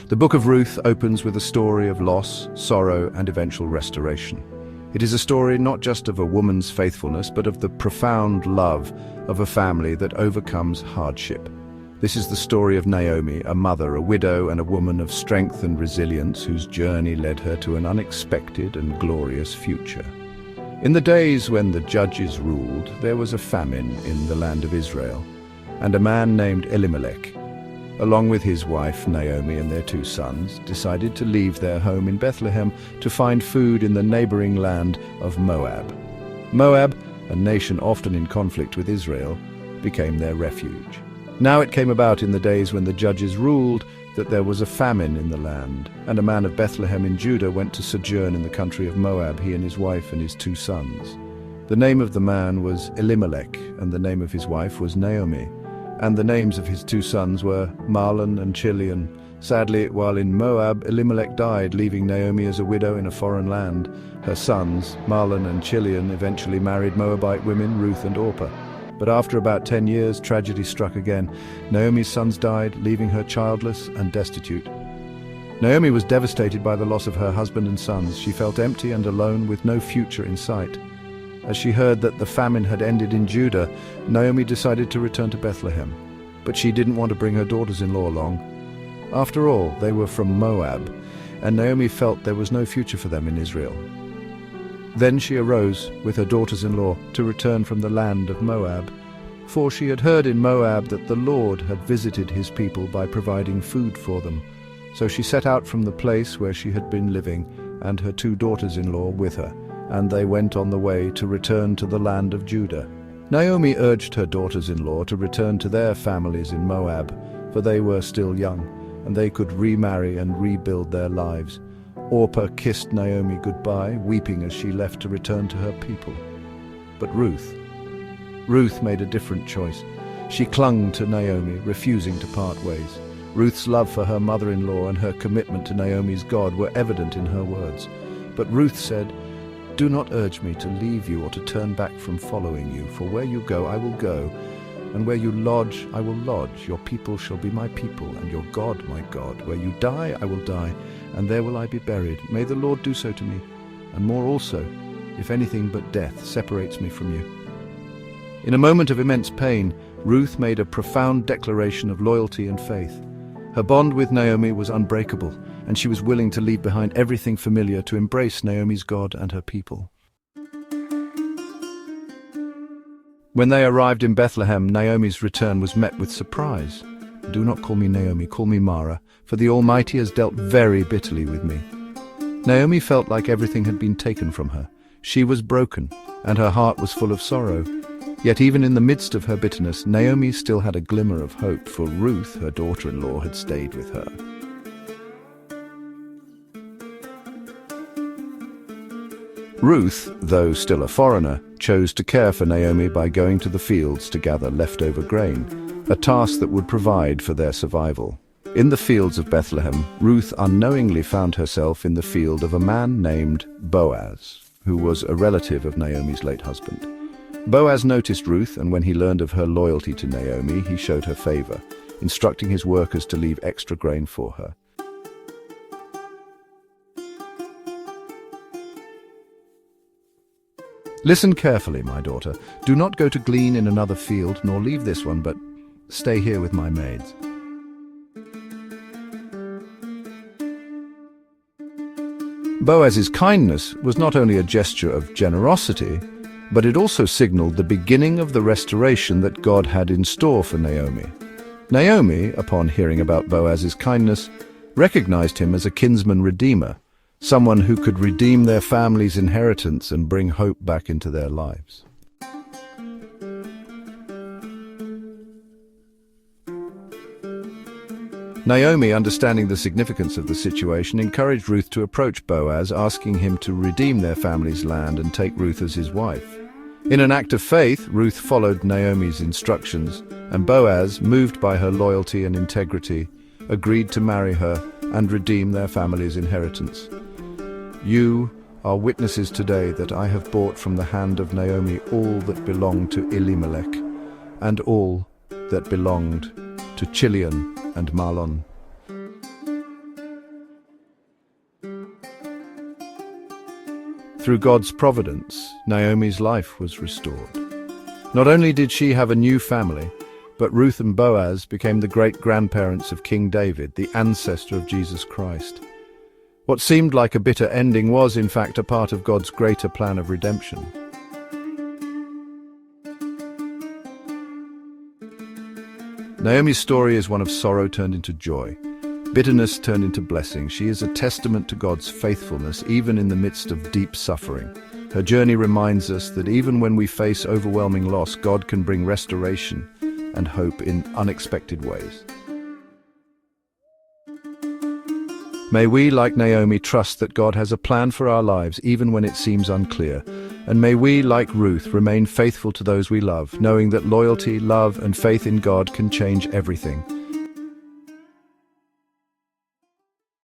The book of Ruth opens with a story of loss, sorrow, and eventual restoration. It is a story not just of a woman's faithfulness, but of the profound love of a family that overcomes hardship. This is the story of Naomi, a mother, a widow, and a woman of strength and resilience whose journey led her to an unexpected and glorious future. In the days when the judges ruled, there was a famine in the land of Israel, and a man named Elimelech, along with his wife Naomi and their 2 sons, decided to leave their home in Bethlehem to find food in the neighboring land of Moab. Moab, a nation often in conflict with Israel, became their refuge. Now it came about in the days when the judges ruled that there was a famine in the land, and a man of Bethlehem in Judah went to sojourn in the country of Moab, he and his wife and his 2 sons. The name of the man was Elimelech, and the name of his wife was Naomi, and the names of his 2 sons were Mahlon and Chilion. Sadly, while in Moab, Elimelech died, leaving Naomi as a widow in a foreign land. Her sons, Mahlon and Chilion, eventually married Moabite women, Ruth and Orpah. But after about 10 years, tragedy struck again. Naomi's sons died, leaving her childless and destitute. Naomi was devastated by the loss of her husband and sons. She felt empty and alone, with no future in sight. As she heard that the famine had ended in Judah, Naomi decided to return to Bethlehem. But she didn't want to bring her daughters-in-law along. After all, they were from Moab, and Naomi felt there was no future for them in Israel. Then she arose with her daughters-in-law to return from the land of Moab, for she had heard in Moab that the Lord had visited his people by providing food for them. So she set out from the place where she had been living, and her 2 daughters-in-law with her, and they went on the way to return to the land of Judah. Naomi urged her daughters-in-law to return to their families in Moab, for they were still young, and they could remarry and rebuild their lives. Orpah kissed Naomi goodbye, weeping as she left to return to her people. But Ruth made a different choice. She clung to Naomi, refusing to part ways. Ruth's love for her mother-in-law and her commitment to Naomi's God were evident in her words. But Ruth said, "Do not urge me to leave you or to turn back from following you, for where you go I will go, and where you lodge I will lodge. Your people shall be my people, and your God my God. Where you die I will die, and there will I be buried. May the Lord do so to me, and more also, if anything but death separates me from you." In a moment of immense pain, Ruth made a profound declaration of loyalty and faith. Her bond with Naomi was unbreakable, and she was willing to leave behind everything familiar to embrace Naomi's God and her people. When they arrived in Bethlehem, Naomi's return was met with surprise. "Do not call me Naomi, call me Mara, for the Almighty has dealt very bitterly with me." Naomi felt like everything had been taken from her. She was broken, and her heart was full of sorrow. Yet even in the midst of her bitterness, Naomi still had a glimmer of hope, for Ruth, her daughter-in-law, had stayed with her. Ruth, though still a foreigner, chose to care for Naomi by going to the fields to gather leftover grain, a task that would provide for their survival. In the fields of Bethlehem, Ruth unknowingly found herself in the field of a man named Boaz, who was a relative of Naomi's late husband. Boaz noticed Ruth, and when he learned of her loyalty to Naomi, he showed her favor, instructing his workers to leave extra grain for her. "Listen carefully, my daughter. Do not go to glean in another field, nor leave this one, but stay here with my maids." Boaz's kindness was not only a gesture of generosity, but it also signaled the beginning of the restoration that God had in store for Naomi. Naomi, upon hearing about Boaz's kindness, recognized him as a kinsman redeemer, someone who could redeem their family's inheritance and bring hope back into their lives. Naomi, understanding the significance of the situation, encouraged Ruth to approach Boaz, asking him to redeem their family's land and take Ruth as his wife. In an act of faith, Ruth followed Naomi's instructions, and Boaz, moved by her loyalty and integrity, agreed to marry her and redeem their family's inheritance. You are witnesses today that I have bought from the hand of Naomi all that belonged to Elimelech, and all that belonged to Chilion and Mahlon. Through God's providence, Naomi's life was restored. Not only did she have a new family, but Ruth and Boaz became the great-grandparents of King David, the ancestor of Jesus Christ. What seemed like a bitter ending was, in fact, a part of God's greater plan of redemption. Naomi's story is one of sorrow turned into joy, bitterness turned into blessing. She is a testament to God's faithfulness, even in the midst of deep suffering. Her journey reminds us that even when we face overwhelming loss, God can bring restoration and hope in unexpected ways. May we, like Naomi, trust that God has a plan for our lives even when it seems unclear. And may we, like Ruth, remain faithful to those we love, knowing that loyalty, love, and faith in God can change everything.